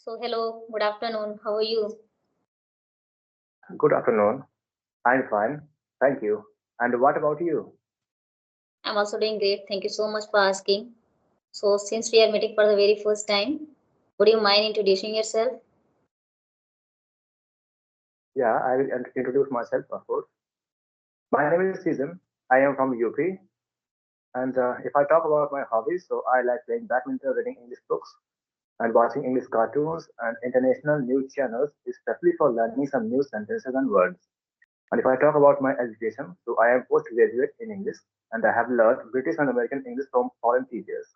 So, hello, good afternoon. How are you? Good afternoon. I'm fine. Thank you. And what about you? I'm also doing great. Thank you so much for asking. So, since we are meeting for the very first time, would you mind introducing yourself? Yeah, I will introduce myself, of course. My name is Season. I am from UP. And if I talk about my hobbies, so I like playing badminton, reading English books, and watching English cartoons and international news channels, especially for learning some new sentences and words. And if I talk about my education, so I am postgraduate in English, and I have learned British and American English from foreign teachers.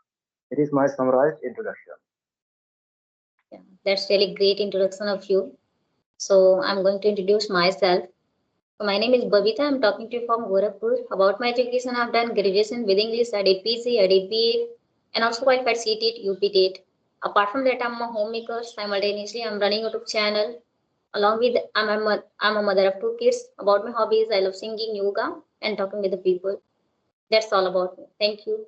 It is my summarized introduction. Yeah, that's really great introduction of you. So, I'm going to introduce myself. So, my name is Babita. I'm talking to you from Gorakhpur. About my education, I've done graduation with English. I did PG, I did BA, and also qualified CTET, UP Apart from that, I'm a homemaker. Simultaneously, I'm running a YouTube channel. Along with, I'm a mother of two kids. About my hobbies, I love singing, yoga, and talking with the people. That's all about me. Thank you.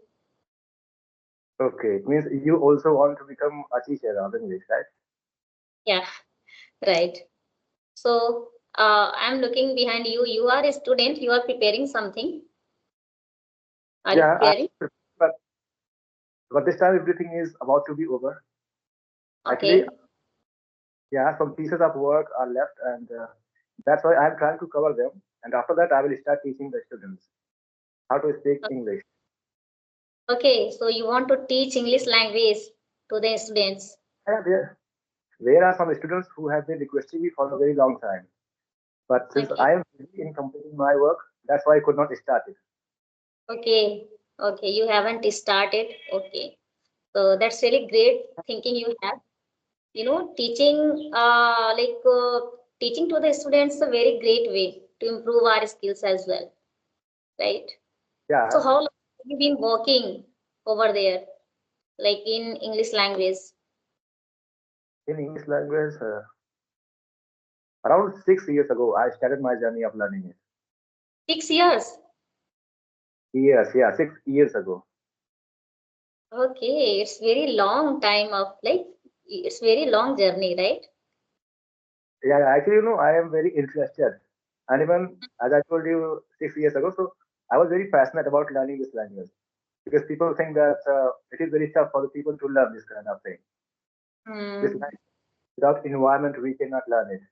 Okay, it means you also want to become a teacher of English, right? Yeah, right. So, I'm looking behind you. You are a student. You are preparing something. Are you Yeah, preparing? but but this time everything is about to be over. Actually, Okay. yeah, some pieces of work are left, and that's why I'm trying to cover them. And after that, I will start teaching the students how to speak English. Okay. So, you want to teach English language to the students. Yeah, there are some students who have been requesting me for a very long time, but since Okay. I am busy in completing my work, that's why I could not start it. Okay. Okay. You haven't started. Okay. So, that's really great thinking you have. Teaching teaching to the students is a very great way to improve our skills as well, right? So Yeah, how long have you been working over there, like in English language? in English language, around 6 years ago, I started my journey of learning it. 6 years. Yes, yeah, 6 years ago. Okay, it's very long time of like it's very long journey, right? Yeah, yeah, actually, I am very interested. And even as I told you 6 years ago, so I was very passionate about learning this language because people think that it is very tough for the people to learn this kind of thing. This Hmm. language, without environment, we cannot learn it.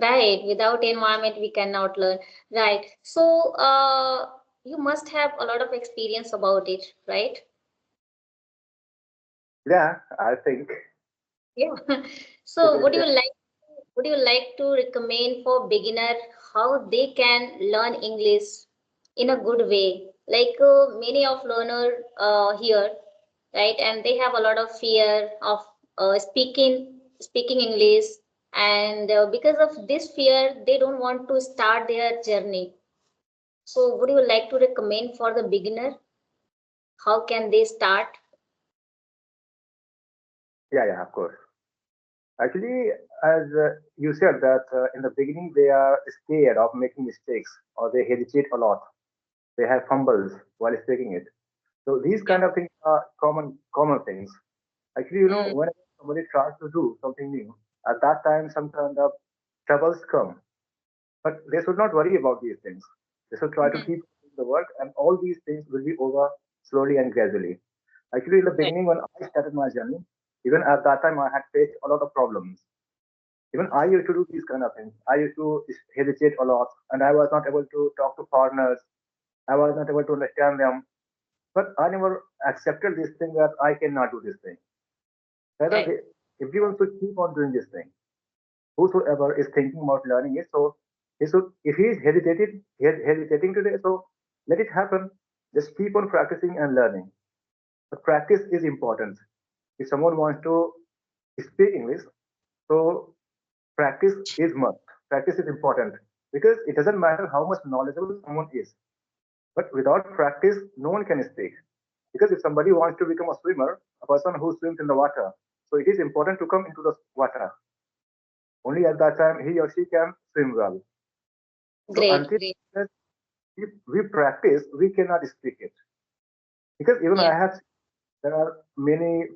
Right, without environment we cannot learn. Right. So you must have a lot of experience about it, right? Yeah, I think Yeah. it So is. would you like to recommend for beginner how they can learn English in a good way? Like many of learner here, right? And they have a lot of fear of speaking English, and because of this fear, they don't want to start their journey. So would you like to recommend for the beginner how can they start? Yeah, yeah, of course. Actually, as you said that in the beginning they are scared of making mistakes or they hesitate a lot. They have fumbles while speaking it. So these Yeah. kind of things are common things. Actually, Mm, whenever somebody tries to do something new, at that time some kind of troubles come. But they should not worry about these things. They should try to mm, keep doing the work, and all these things will be over slowly and gradually. Actually, in the right. beginning, when I started my journey, even at that time, I had faced a lot of problems. Even I used to do these kind of things. I used to hesitate a lot, and I was not able to talk to foreigners. I was not able to understand them. But I never accepted this thing that I cannot do this thing. Rather, Right. everyone should keep on doing this thing. Whosoever is thinking about learning it, so he should, if he is hesitating today, so let it happen. Just keep on practicing and learning. But practice is important. If someone wants to speak English, so practice is must. Practice is important because it doesn't matter how much knowledgeable someone is, but without practice, no one can speak. Because if somebody wants to become a swimmer, a person who swims in the water, so it is important to come into the water. Only at that time he or she can swim well. So Great, until great. we practice, we cannot speak it. Because even Yeah. I have, there are many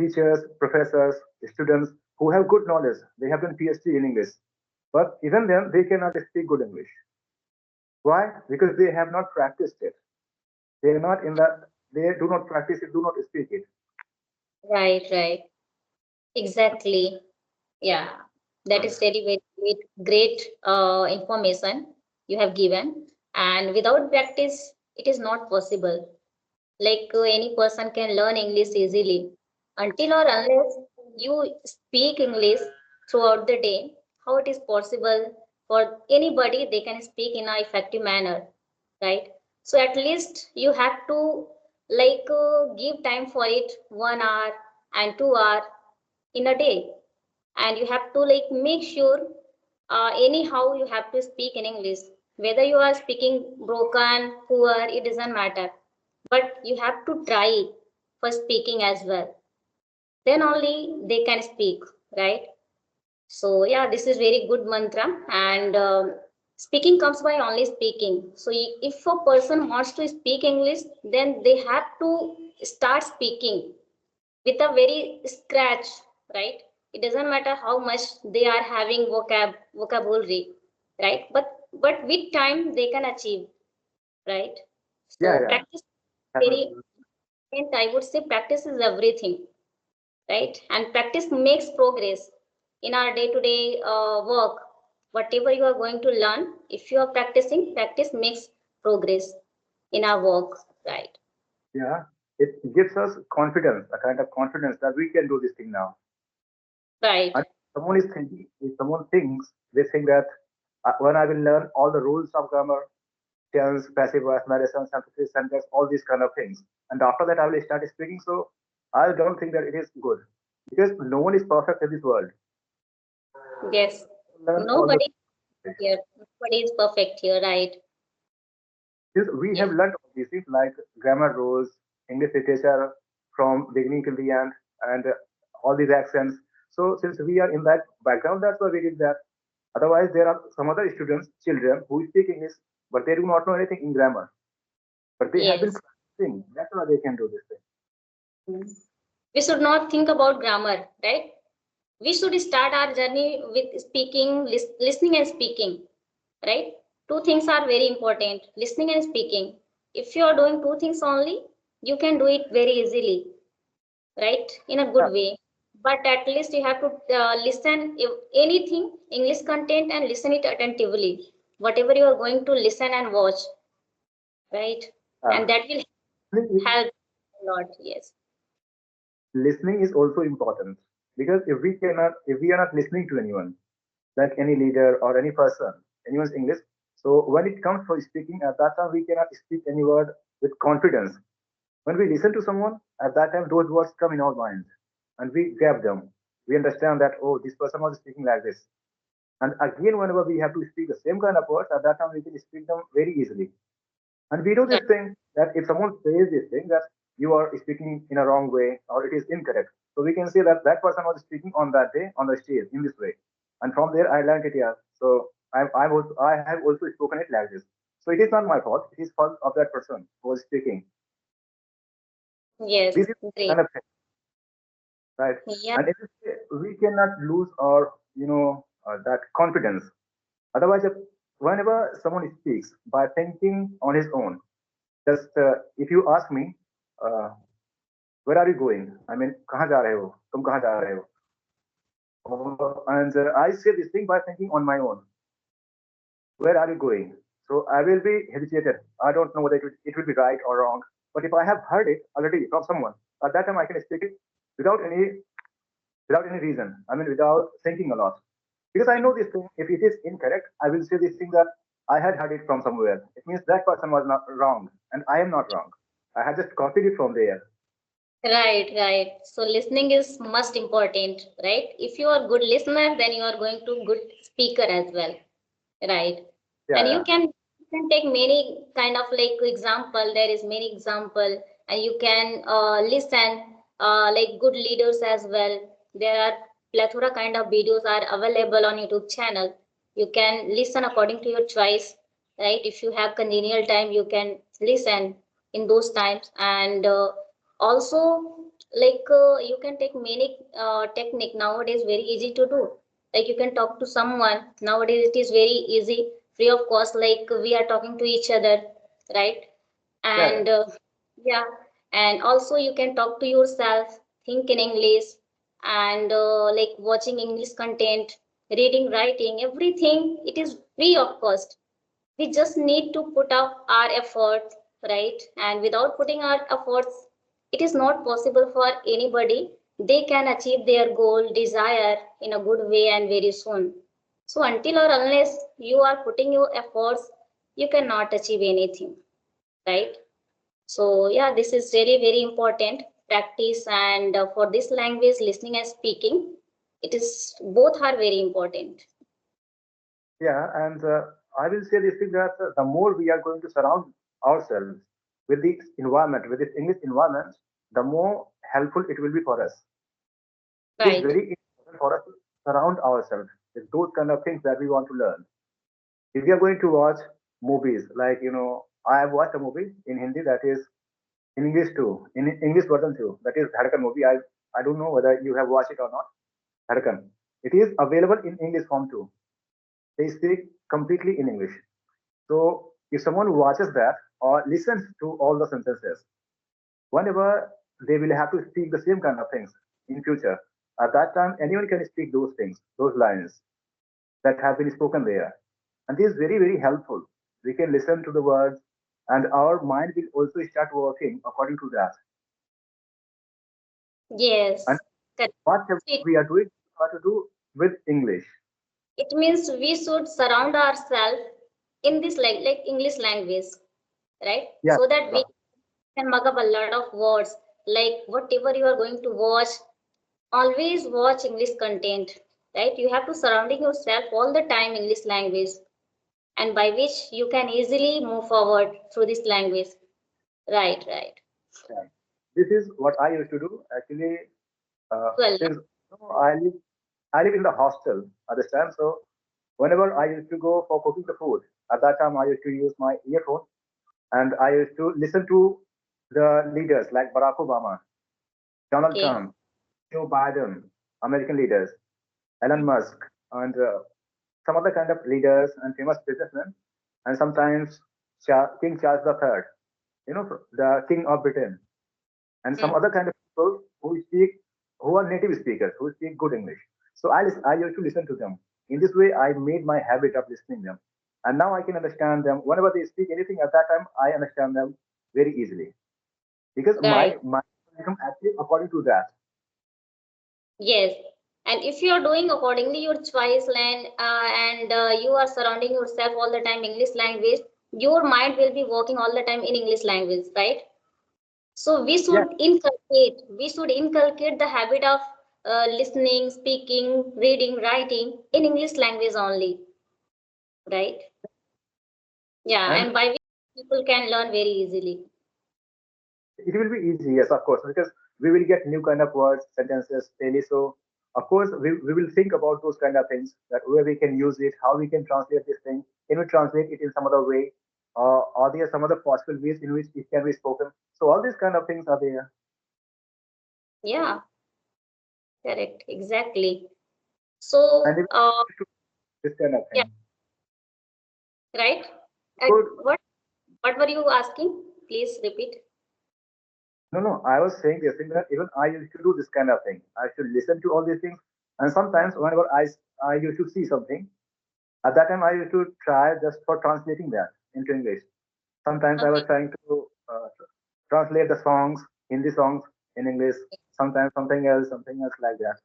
teachers, professors, students who have good knowledge. They have done PhD in English, but even then they cannot speak good English. Why? Because they have not practiced it. They are not in the. They do not practice it. Do not speak it. Right, right. Exactly. Yeah. That is very, very great information you have given. And without practice, it is not possible. Like any person can learn English easily. Until or unless you speak English throughout the day, how it is possible for anybody they can speak in a effective manner, right? So at least you have to like give time for it 1 hour and 2 hour in a day, and you have to like make sure anyhow you have to speak in English, whether you are speaking broken, poor, it doesn't matter, but you have to try for speaking as well, then only they can speak, right? So yeah, this is very good mantra. And speaking comes by only speaking. So if a person wants to speak English, then they have to start speaking with a very scratch, right? It doesn't matter how much they are having vocabulary, right? But with time they can achieve, right? Yeah, So yeah. practice Happens. very, and I would say practice is everything, right? And practice makes progress in our day-to-day work. Whatever you are going to learn, if you are practicing, practice makes progress in our work, right? Yeah. It gives us confidence, a kind of confidence that we can do this thing now. Right. And someone is thinking, if someone thinks, they think that when I will learn all the rules of grammar, tense, passive voice, narration, synthesis, syntax, all these kind of things, and after that I will start speaking. So I don't think that it is good because no one is perfect in this world. Yes. Learn all the Nobody here. Nobody is perfect here, right? since we have Yes. learned all these things like grammar rules, English literature from beginning till the end, and all these accents. So since we are in that background, that's why we did that. Otherwise, there are some other students, children who speak English, but they do not know anything in grammar. But they have been Yes. practicing. That's why they can do this thing. We should not think about grammar, right? We should start our journey with speaking, listening and speaking, right? Two things are very important, listening and speaking. If you are doing two things only, you can do it very easily, right? In a Yeah, good way. But at least you have to listen if anything, English content, and listen it attentively. Whatever you are going to listen and watch, right? yeah. And that will Listening help a lot. Yes. listening is also important because if we are not listening to anyone, like any leader or any person, anyone's English. So when it comes for speaking, at that time we cannot speak any word with confidence. When we listen to someone, at that time those words come in our mind and we grab them. We understand that, oh, this person was speaking like this. And again, whenever we have to speak the same kind of words, at that time we can speak them very easily. And we do Right. this thing that if someone says this thing that you are speaking in a wrong way or it is incorrect, so we can say that that person was speaking on that day on the stage in this way. And from there, I learned it here. So I have also spoken it like this. So it is not my fault. It is fault of that person who was speaking. Yes. This is Great. kind of thing, right? Yeah. And we cannot lose our, that confidence. Otherwise, whenever someone speaks by thinking on his own, just if you ask me, uh, where are you going? I mean, कहाँ जा रहे हो? तुम कहाँ जा रहे हो? And I say this thing by thinking on my own. Where are you going? So I will be hesitated. I don't know whether it will be right or wrong. But if I have heard it already from someone, at that time I can speak it without any reason. I mean, without thinking a lot. Because I know this thing. If it is incorrect, I will say this thing that I had heard it from somewhere. It means that person was not wrong, and I am not wrong. I had just copied it from there. Right, right. So listening is most important, right? If you are good listener, then you are going to good speaker as well, right? Yeah, And yeah. you can take many kind of like example. There is many example, and you can listen like good leaders as well. There are plethora kind of videos are available on YouTube channel. You can listen according to your choice, right? If you have congenial time, you can listen in those times. And also Like you can take many technique nowadays, very easy to do. Like you can talk to someone nowadays, it is very easy, free of cost, like we are talking to each other, right? Yeah, And yeah, and also you can talk to yourself, think in English, and like watching English content, reading, writing, everything, it is free of cost. We just need to put up our efforts, right? And without putting our efforts, it is not possible for anybody. They can achieve their goal, desire in a good way and very soon. So until or unless you are putting your efforts, you cannot achieve anything, right? So yeah, this is really very important practice, and for this language, listening and speaking, it is both are very important. yeah, and I will say this thing that the more we are going to surround ourselves with the environment, with this English environment, the more helpful it will be for us. It is Right. very important for us to surround ourselves with those kind of things that we want to learn. If we are going to watch movies, like I have watched a movie in Hindi that is in English too, in English version too. That is Dhadkan movie. I don't know whether you have watched it or not. Dhadkan. It is available in English form too. They speak completely in English. So if someone watches that or listens to all the sentences, whenever they will have to speak the same kind of things in future, at that time anyone can speak those things, those lines that have been spoken there. And this is very, very helpful. We can listen to the words and our mind will also start working according to that. And Yes. Correct. whatever It, we are doing, we have to do with English. it means we should surround ourselves in this like English language, right? Yeah. So that we can mug up a lot of words. Like whatever you are going to watch, always watch English content, right? You have to surrounding yourself all the time English language, and by which you can easily move forward through this language. Right, right. Yeah. This is what I used to do. Actually, Well, since I live in the hostel at this time, so whenever I used to go for cooking the food, at that time I used to use my earphone and I used to listen to the leaders like Barack Obama, Donald okay. Trump, Joe Biden, American leaders, Elon Musk, and some other kind of leaders and famous businessmen, and sometimes King Charles III, the King of Britain, and some Hmm. other kind of people who are native speakers, who speak good English. So I used to listen to them. In this way, I made my habit of listening them, and now I can understand them. Whenever they speak anything at that time, I understand them very easily because Right. my become active according to that. Yes. And if you are doing accordingly your choice land and you are surrounding yourself all the time English language, your mind will be working all the time in English language, right? So Yeah, we should inculcate the habit of listening, speaking, reading, writing in English language only, right? Yeah, and and by which people can learn very easily. it will be easy, yes, of course, because we will get new kind of words, sentences daily. So, of course, we will think about those kind of things that where we can use it, how we can translate this thing. Can we translate it in some other way? Are there some other possible ways in which it can be spoken? So, all these kind of things are there. Yeah, correct, exactly. So, And even this kind of yeah, thing. right. And Good. what were you asking? Please repeat. No, no, I was saying this thing that even I used to do this kind of thing. I should listen to all these things. And sometimes, whenever I used to see something, at that time, I used to try just for translating that into English. Sometimes I was Okay. trying to translate the songs, Hindi songs in English. Sometimes something else like that.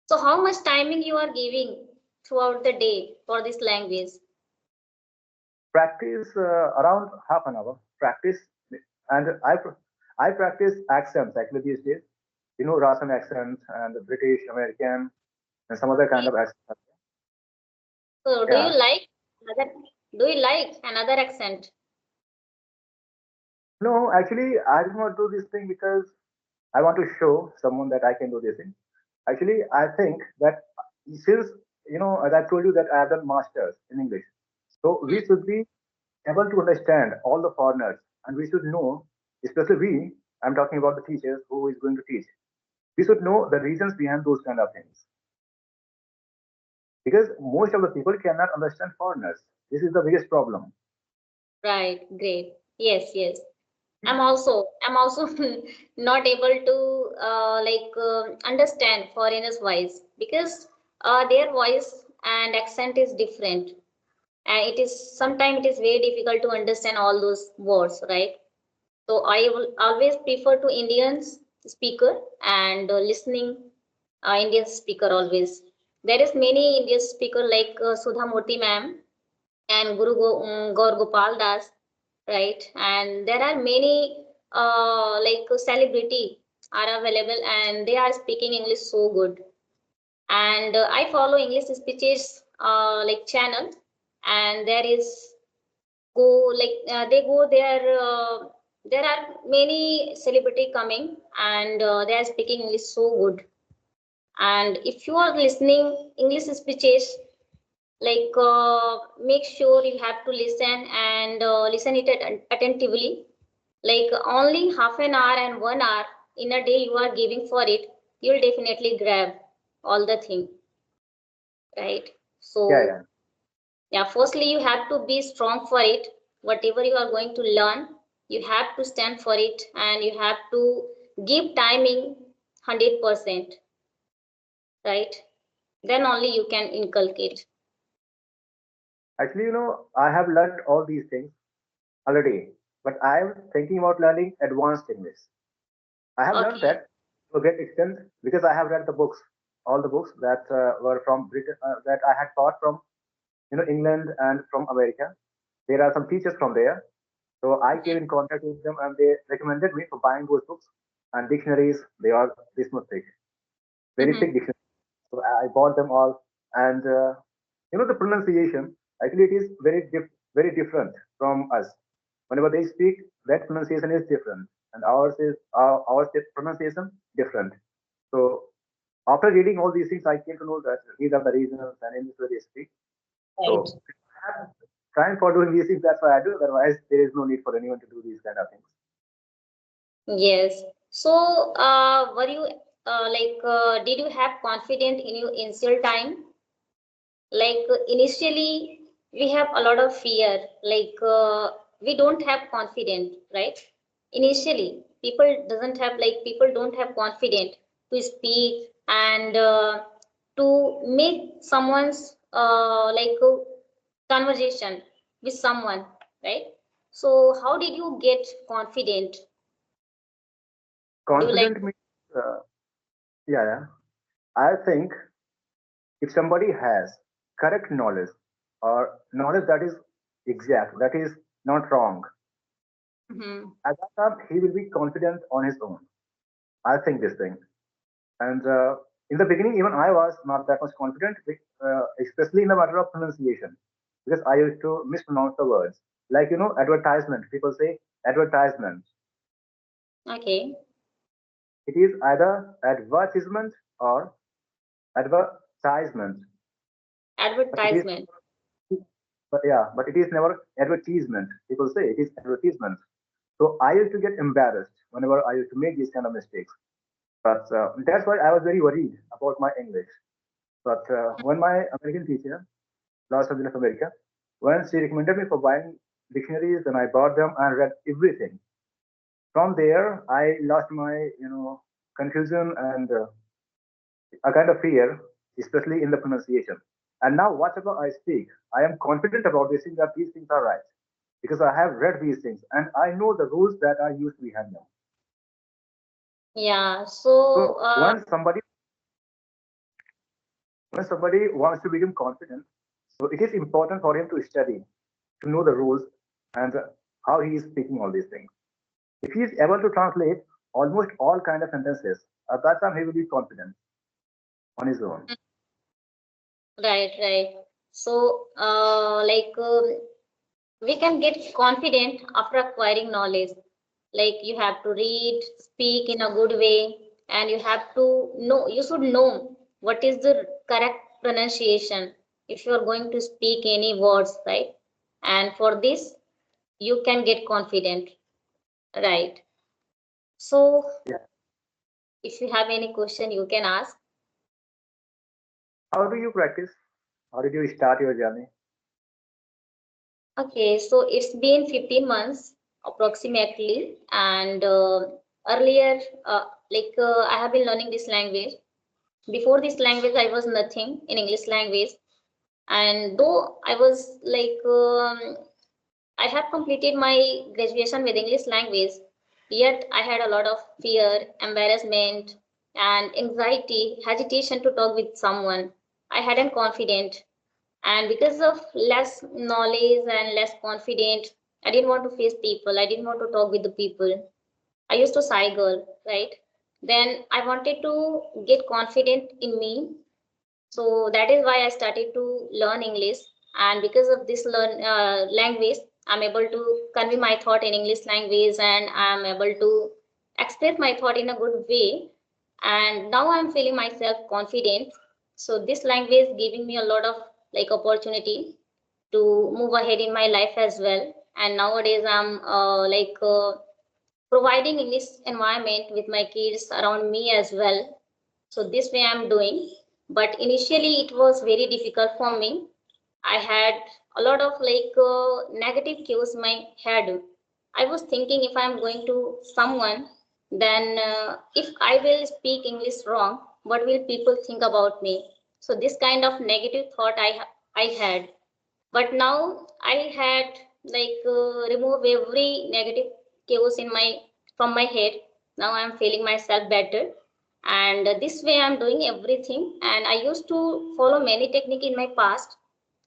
So, how much timing you are giving throughout the day for this language? Practice around half an hour. Practice, and I practice accents actually these days. Russian accent and the British, American, and some other kind Okay. of accent. So, Yeah. another? Do you like another accent? No, actually, I do not do this thing because I want to show someone that I can do this thing. Actually, I think that since as I told you that I have done masters in English, so Hmm. we should be able to understand all the foreigners, and we should know, especially we. I'm talking about the teachers who is going to teach. We should know the reasons behind those kind of things because most of the people cannot understand foreigners. This is the biggest problem. Right, great. Yes, yes. I'm also not able to understand foreigners' voice because their voice and accent is different, and it is sometimes it is very difficult to understand all those words, right? So I will always prefer to Indians speaker and listening Indian speaker always. There is many Indian speaker like Sudha Murthy ma'am and Gaur Gopal Das, right? And there are many celebrity are available and they are speaking English so good. And I follow English speeches channel, and there is go they go there. There are many celebrity coming and they are speaking English so good. And if you are listening English speeches, make sure you have to listen and listen it attentively, like only half an hour and 1 hour in a day you are giving for it, you'll definitely grab all the thing, right? Yeah, So yeah. yeah, firstly you have to be strong for it. Whatever you are going to learn, you have to stand for it and you have to give timing 100%, right? Then only you can inculcate. Actually, I have learned all these things already, but I'm thinking about learning advanced English. I have learned Okay. that to a great extent because I have read the books, all the books that were from Britain, that I had taught from England and from America. There are some teachers from there, so I came in contact with them, and they recommended me for buying those books and dictionaries. They are this much thick, very Mm-hmm. thick dictionary. So I bought them all, and the pronunciation. Actually, it is very different from us. Whenever they speak, that pronunciation is different, and ours pronunciation different. So after reading all these things, I came to know that these are the reasons and in this way they speak. Right. So I'm trying for doing these things. That's why I do. Otherwise, there is no need for anyone to do these kind of things. Yes. So, were you did you have confidence in your initial time? Initially, we have a lot of fear. We don't have confidence, right? Initially, people don't have confidence to speak and to make someone's conversation with someone, right? So, how did you get confident? Would you like? Confident means, uh, yeah, yeah. I think if somebody has correct knowledge or knowledge that is exact, that is not wrong, Mhm. at that time he will be confident on his own. I think this thing. And in the beginning, even I was not that much confident, especially in the matter of pronunciation, because I used to mispronounce the words. Like, advertisement. People say advertisement. Okay. It is either advertisement or advertisement. But it is, Advertisement. but yeah, but it is never advertisement. People say it is advertisement. So I used to get embarrassed whenever I used to make these kind of mistakes. But that's why I was very worried about my English. But when my American teacher, Los Angeles, America, when she recommended me for buying dictionaries, then I bought them and read everything. From there, I lost my, confusion and a kind of fear, especially in the pronunciation. And now, whatever I speak, I am confident about this thing that these things are right because I have read these things and I know the rules that are used behind them. Yeah. So, So when somebody wants to become confident, so it is important for him to study, to know the rules and how he is speaking all these things. If he is able to translate almost all kind of sentences, at that time he will be confident on his own. right, right. So, we can get confident after acquiring knowledge. Like you have to read, speak in a good way, and you have to know, you should know what is the correct pronunciation if you are going to speak any words, right? And for this, you can get confident, right? So Yeah. if you have any question, you can ask. How do you practice? How did you start your journey? Okay, so it's been 15 months approximately, and earlier, I have been learning this language. Before this language, I was nothing in English language, and though I was I have completed my graduation with English language, yet I had a lot of fear, embarrassment, and anxiety, hesitation to talk with someone. I hadn't confident, and because of less knowledge and less confident, I didn't want to face people. I didn't want to talk with the people. I used to shy girl, right? Then I wanted to get confident in me, so that is why I started to learn English. And because of this language, I'm able to convey my thought in English language, and I'm able to express my thought in a good way. And now I'm feeling myself confident. So this language giving me a lot of opportunity to move ahead in my life as well. And nowadays I'm providing English environment with my kids around me as well. So this way I'm doing. But initially it was very difficult for me. I had a lot of negative cues in my head. I was thinking, if I'm going to someone, then if I will speak English wrong, what will people think about me? So this kind of negative thought I had. But now I had remove every negative chaos in my from my head. Now I'm feeling myself better, and this way I'm doing everything. And I used to follow many technique in my past,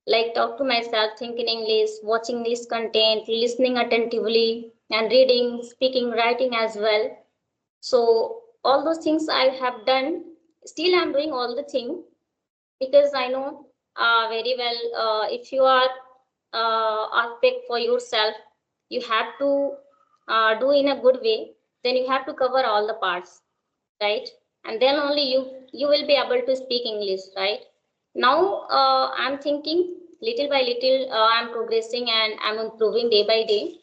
like talk to myself, think in English, watching English content, listening attentively, and reading, speaking, writing as well. So all those things I have done. Still I'm doing all the thing, because I know very well, if you are aspect for yourself, you have to do in a good way. Then you have to cover all the parts, right? And then only you will be able to speak English, right? Now I'm thinking, little by little I'm progressing and I'm improving day by day.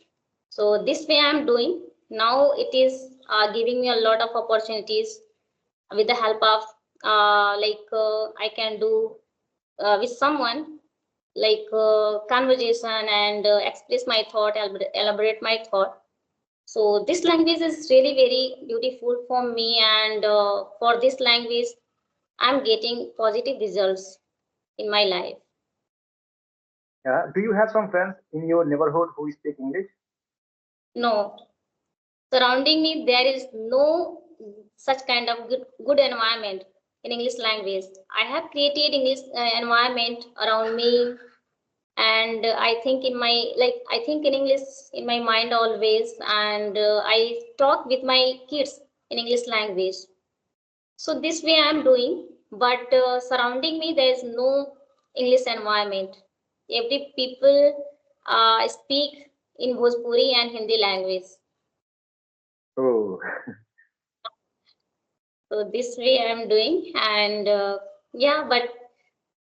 So this way I'm doing. Now it is giving me a lot of opportunities. With the help of I can do with someone, conversation, and express my thought, elaborate my thought. So this language is really very beautiful for me, and for this language I'm getting positive results in my life. Yeah. Do you have some friends in your neighborhood who speak English? No, surrounding me there is no such kind of good environment in English language. I have created English environment around me. And I think in my I think in English in my mind always. And I talk with my kids in English language. So this way I'm doing. But surrounding me there is no English environment. Every people speak in Bhojpuri and Hindi language. Oh, So this way I'm doing. And yeah, but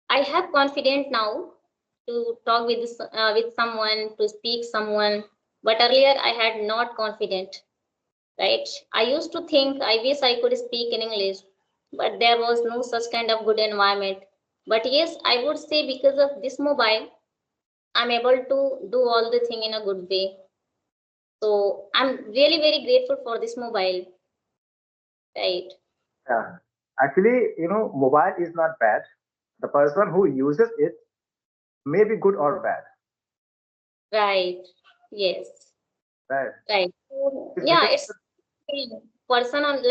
I have confidence now to talk with someone, to speak someone. But earlier I had not confident, right? I used to think, I wish I could speak in English, but there was no such kind of good environment. But yes, I would say because of this mobile, I'm able to do all the thing in a good way. So I'm really very grateful for this mobile, right? yeah. Actually, mobile is not bad. The person who uses it may be good or bad. Right. Yes. Right. Right. So, It's yeah, depends. it's person on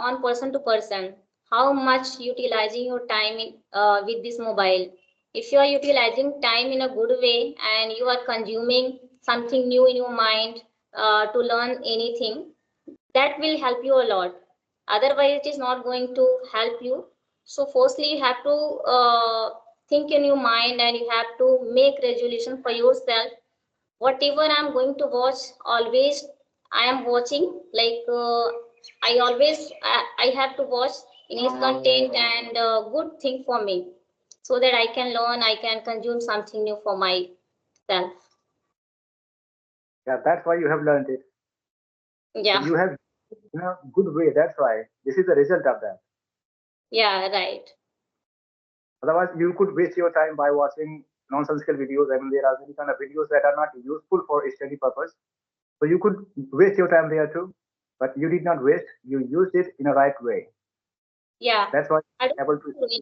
on person to person, how much utilizing your time with this mobile. If you are utilizing time in a good way, and you are consuming something new in your mind to learn anything, that will help you a lot. Otherwise it is not going to help you. So firstly you have to think in your mind, and you have to make resolution for yourself. Whatever I'm going to watch, always I am watching I always I have to watch English content, and good thing for me, so that I can learn, I can consume something new for myself. Yeah, that's why you have learned it. Yeah. You have in a good way. That's why this is the result of that. Yeah, right. Otherwise, you could waste your time by watching nonsensical videos. I mean, there are many kind of videos that are not useful for study purpose. So you could waste your time there too, but you did not waste. You used it in a right way. Yeah. That's why I don't you're able to. ruin,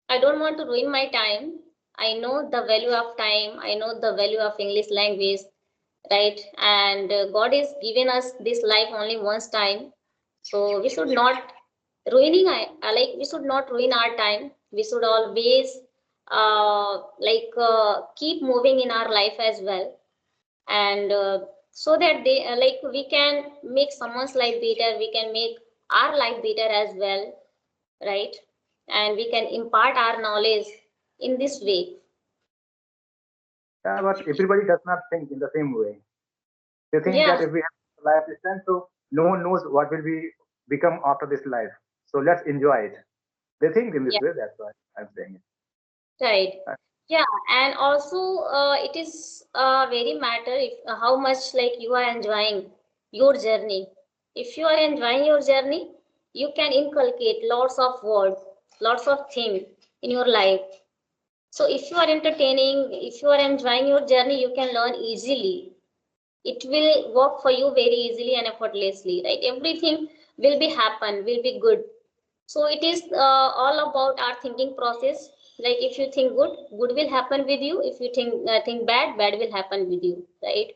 I don't want to ruin my time. I know the value of time. I know the value of English language, right? And God is given us this life only once time. So we should not like we should not ruin our time. We should always keep moving in our life as well, and so that they like we can make someone's life better, we can make our life better as well, right? And we can impart our knowledge in this way. Yeah, but everybody does not think in the same way. They think that Yeah, if we have a life distance, so no one knows what will be become after this life. So let's enjoy it. They think in this yeah, way. That's why I'm saying it. right. Yeah, and also it is very matter if how much like you are enjoying your journey. If you are enjoying your journey, you can inculcate lots of words, lots of things in your life. So if you are entertaining, if you are enjoying your journey, you can learn easily. It will work for you very easily and effortlessly, right? Everything will be happen, will be good. So it is all about our thinking process. Like if you think good, good will happen with you. If you think bad, bad will happen with you, right?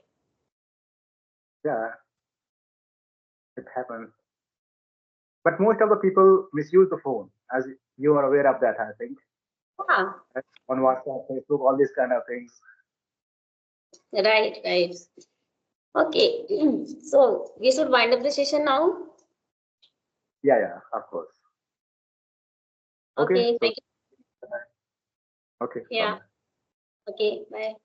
Yeah, it happens. But most of the people misuse the phone, as you are aware of that, I think. Yeah, Right? On WhatsApp, Facebook, all these kind of things. right, right. Okay, so we should wind up the session now. Yeah, yeah, of course. Okay, Okay, so thank you. okay, bye Yeah, bye. okay, bye.